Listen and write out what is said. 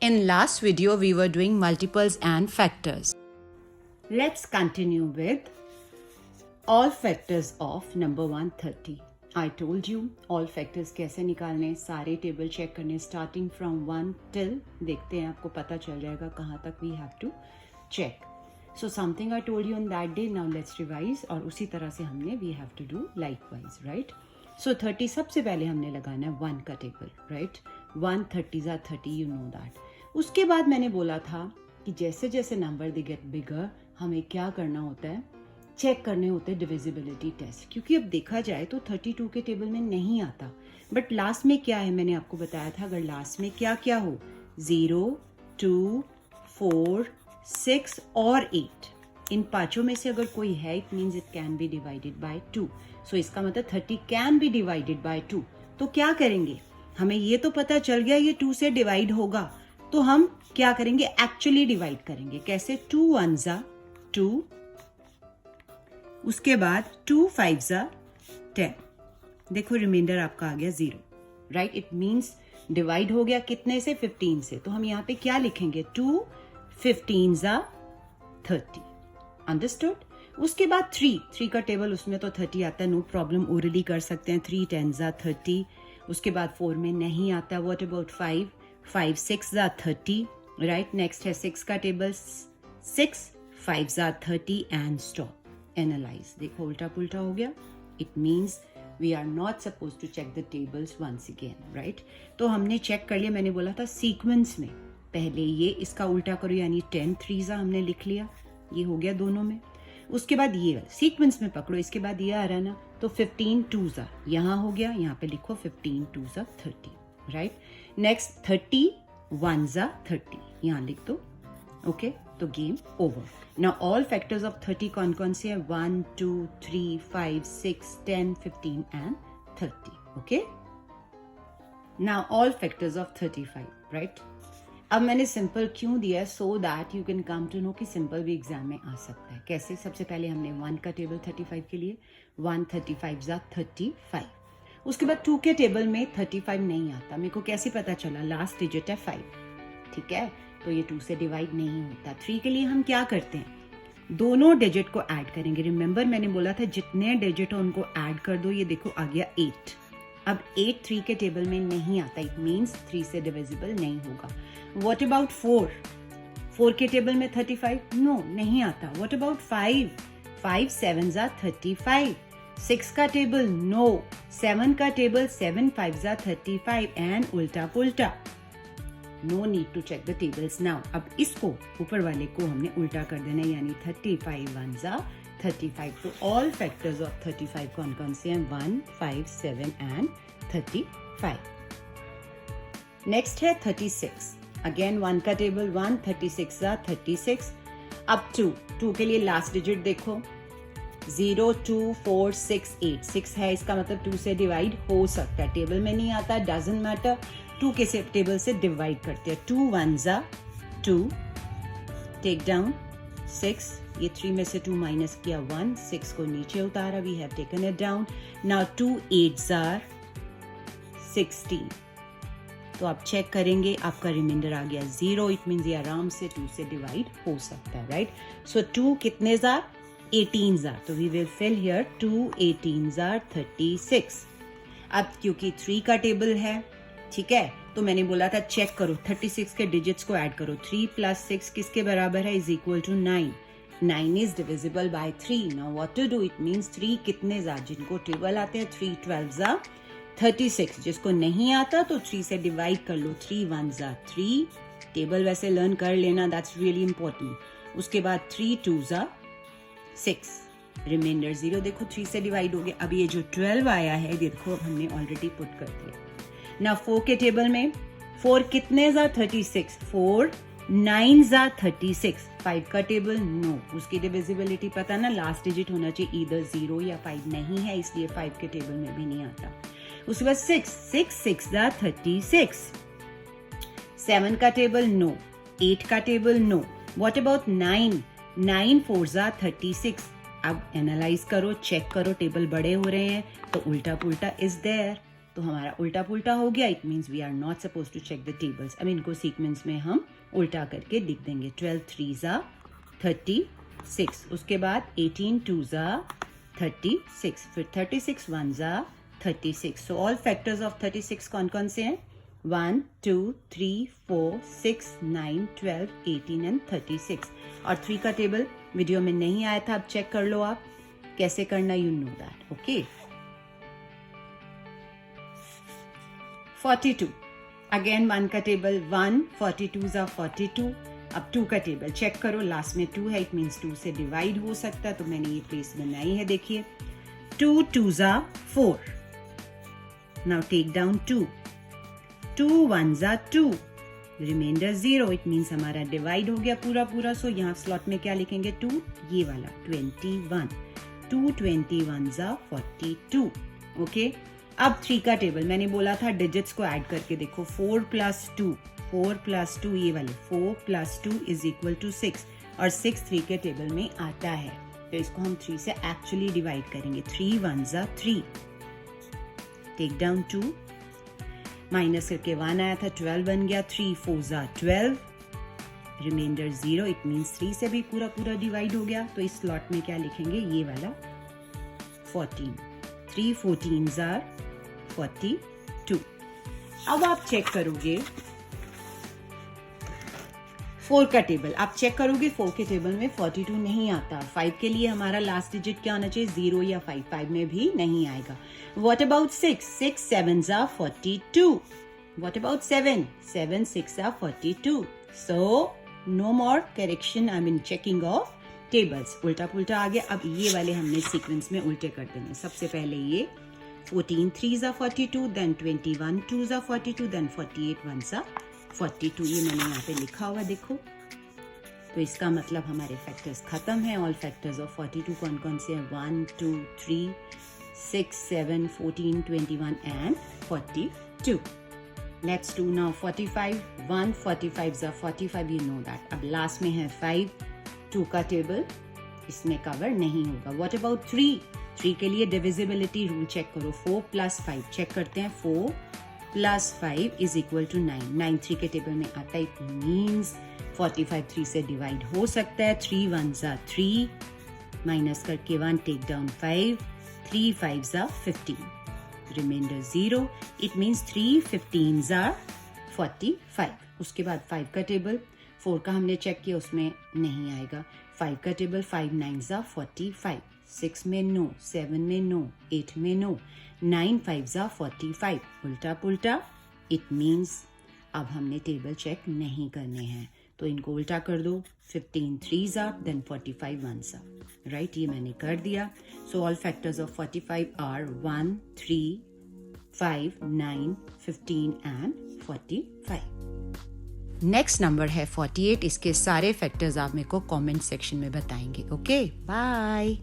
In last video, we were doing multiples and factors. Let's continue with all factors of number 130. I told you all factors कैसे निकालने, सारे table check करने starting from 1 till देखते हैं आपको पता चल जाएगा कहाँ तक we have to check. So something I told you on that day, now let's revise और उसी तरह से हमने we have to do likewise, right? So 30 सबसे पहले हमने लगाना है 1 का table, right? 1 30s are 30, you know that. उसके बाद मैंने बोला था कि जैसे जैसे नंबर दे गेट बिगर हमें क्या करना होता है, चेक करने होते हैं डिविजिबिलिटी टेस्ट, क्योंकि अब देखा जाए तो 32 के टेबल में नहीं आता, बट लास्ट में क्या है मैंने आपको बताया था, अगर लास्ट में क्या क्या हो 0, 2, 4, 6 और 8, इन पांचों में से अगर कोई है it means it can be divided by 2. सो इसका मतलब 30 कैन बी डिवाइडेड बाय 2. तो क्या करेंगे, हमें ये तो पता चल गया ये 2 से डिवाइड होगा, तो हम क्या करेंगे, एक्चुअली डिवाइड करेंगे. कैसे, 2 1s are 2, उसके बाद 2 5s are 10. देखो रिमाइंडर आपका आ गया 0, राइट? इट मीन्स डिवाइड हो गया कितने से, 15 से. तो हम यहाँ पे क्या लिखेंगे, 2 15s are 30. अंडरस्टूड? उसके बाद 3 का टेबल, उसमें तो 30 आता है, नो प्रॉब्लम, ओरली कर सकते हैं. 3 10s are 30. उसके बाद 4 में नहीं आता. What about 5 6s are 30, right? Next है 6 का table, 6 5s are 30 and stop. Analyse, देखो उल्टा पुल्टा हो गया. It means we are not suppose to check the tables once again, right? तो हमने चेक कर लिया, मैंने बोला था सीक्वेंस में पहले ये इसका उल्टा करो, यानी 10 3s हमने लिख लिया, ये हो गया दोनों में. उसके बाद ये सीक्वेंस में पकड़ो, इसके बाद ये आ रहा है ना, तो 15 2s यहाँ हो गया, यहाँ पे लिखो 15 2s 30, राइट? नेक्स्ट 30 1s 30, यहाँ लिख दो. ओके, तो game over. Now all factors of 30 कौन कौन से हैं, 1 2 3 5 6 10 15 and 30. Okay, now all factors of 35, right? अब मैंने सिंपल क्यों दिया है, so that you can come to know कि सिंपल भी एग्जाम में आ सकता है. कैसे, सबसे पहले हमने 1 का टेबल 35 के लिए, 1 35s are 35. उसके बाद 2 के टेबल में 35 नहीं आता. मेरे को कैसे पता चला, लास्ट डिजिट है 5, ठीक है, तो ये 2 से डिवाइड नहीं होता. 3 के लिए हम क्या करते हैं, दोनों डिजिट को ऐड करेंगे. रिमेंबर मैंने बोला था जितने डिजिट हो उनको ऐड कर दो. ये देखो आ गया 8. अब 8 3 के टेबल में नहीं आता, इट मीन्स 3 से डिविजिबल नहीं होगा. व्हाट अबाउट 4 के टेबल में 35, नो नहीं आता. What about 5 7s are 35. 6 का टेबल, नो. 7 का टेबल, 7 5s are 35 एंड उल्टा पुल्टा. No need to check the tables now. अब इसको ऊपर वाले को हमने उल्टा कर देना, यानी 35 1s are 35. तो ऑल फैक्टर्स ऑफ 35 कौन कौन से हैं, 1 5 7 एंड 35. नेक्स्ट है 36. अगेन 1 का टेबल, 1 36s are 36. अब 2 के लिए लास्ट डिजिट देखो, 0 2 4 6 8. 6 है, इसका मतलब 2 से डिवाइड हो सकता है, टेबल में नहीं आता, डजंट मैटर. 2 के से टेबल से डिवाइड करते हैं. 2 1s are 2, टेक डाउन 6. ये 3 में से 2 माइनस किया 1, 6 को नीचे उतारा, we have taken it down. Now 2 8s are 16. तो आप चेक करेंगे, आपका रिमाइंडर आ गया 0. इट मीन्स ये आराम से 2 से डिवाइड हो सकता है, राइट? सो 2 कितने जार, 18s are. तो we will fill here 2 18s are 36. अब क्योंकि 3 का टेबल है, ठीक है, तो मैंने बोला था चेक करो, 36 के डिजिट्स को ऐड करो. 3 + 6 किसके बराबर है, is equal to 9. 9 is divisible by 3. Now what to do, it means 3 कितने जार, जिनको टेबल आते हैं 3 12s are 36. जिसको नहीं आता तो 3 से डिवाइड कर लो. 3 1s are 3. टेबल वैसे लर्न कर लेना, दैट्स रियली इंपॉर्टेंट. उसके बाद 3 2s are 6. रिमाइंडर 0. देखो 3 से डिवाइड हो गया. अब ये जो 12 आया है देखो हमने ऑलरेडी पुट कर दिया. ना 4 के टेबल में 4 कितने जार, 36. 4 9s are 36. 5 का टेबल, नो. उसकी डिविजिबिलिटी पता ना, लास्ट डिजिट होना चाहिए, ईदर 0 या 5 नहीं है, इसलिए 5 के टेबल में भी नहीं आता. उसके बाद 6 6 are 36. 7 का टेबल, नो. 8 का table, no. What about 9 4s are 36. अब एनालाइज करो, चेक करो, टेबल बड़े हो रहे हैं तो उल्टा पुल्टा इज देयर. तो हमारा उल्टा पुल्टा हो गया. It means we are not suppose to check the tables. अब इनको सीक्वेंस में हम उल्टा करके लिख देंगे. 12 3s are 36. उसके बाद 18 2s are 36. फिर 36 1s are 36. So all factors of 36 कौन कौन से हैं? 1 2 3 4 6 9 12 18 एंड 36. और 3 का टेबल वीडियो में नहीं आया था, अब चेक कर लो आप कैसे करना. You know that. Okay. 42. Again 1 का टेबल 1 42s are 42. अब 2 का टेबल चेक करो, लास्ट में 2 है. इट मीन्स 2 से डिवाइड हो सकता है, तो मैंने ये प्लेस बनाई है. देखिए 2 2s are 4. Now take down 2. 2 1s are 2. Reminder 0. It means हमारा डिवाइड हो गया पूरा पूरा. सो यहाँ स्लॉट में क्या लिखेंगे? 2, ये वाला 21. 2 21s are 42. ओके. अब 3 का टेबल मैंने बोला था डिजिट्स को ऐड करके देखो. 4 + 2, 4 + 2, ये वाले 4 + 2 = 6. और 6 3 के टेबल में आता है, तो इसको हम 3 से एक्चुअली डिवाइड करेंगे. 3 1s are 3. Take down 2. Minus करके 1 आया था, 12 बन गया. 3 4s are 12. Reminder 0. It means 3 से भी पूरा पूरा डिवाइड हो गया, तो इस स्लॉट में क्या लिखेंगे? ये वाला 14. 3 14s are 42. अब आप चेक करोगे 4 का टेबल. आप चेक करोगे 4 के टेबल में 42 नहीं आता. 5 के लिए हमारा लास्ट डिजिट क्या होना चाहिए? 0 या 5. 5 में भी नहीं आएगा. What about 6? 6 7s are 42. What about 7? 7 6 are 42. So no more correction. I mean checking of tables. उल्टा पुल्टा आ गया. अब ये वाले हमने सीक्वेंस में उल्टे कर देने. सबसे पहले ये 14 3s are 42, then 21 2s are 42, then 48 1s are 42. ये मैंने यहाँ पे लिखा हुआ देखो. तो इसका मतलब हमारे फैक्टर्स खत्म है. ऑल फैक्टर्स ऑफ 42 कौन कौन से हैं? 1 2 3 6 7 14 21 and 42. Let's do now 45. 1 45s are 45. You know that. अब लास्ट में है 5. 2 का टेबल इसमें कवर नहीं होगा. What about 3? 3 के लिए डिविजिबिलिटी रूल चेक करो. 4 + 5 चेक करते हैं. 4 + 5 = 9. 9 3 के टेबल में आता है. इट मीन्स 45 3 से डिवाइड हो सकता है. 3 1s are 3. माइनस करके 1 take down 5. 3 5s are 15. Reminder 0. It means 3 15s are 45. उसके बाद 5 का टेबल. 4 का हमने चेक किया, उसमें नहीं आएगा. 5 का टेबल 5 9s are 45. 6 में नो, 7 में नो, 8 में नो, 9 5s are 45. उल्टा पुल्टा. इट मीन्स अब हमने टेबल चेक नहीं करने हैं, तो इनको उल्टा कर दो. 15 3s are, then 45 1s are. Right, ये मैंने कर दिया. So all factors of 45 are 1 3 5 9 15 and 45. Next number है 48. इसके सारे फैक्टर्स आप मेरे को कमेंट सेक्शन में बताएंगे. Okay, bye.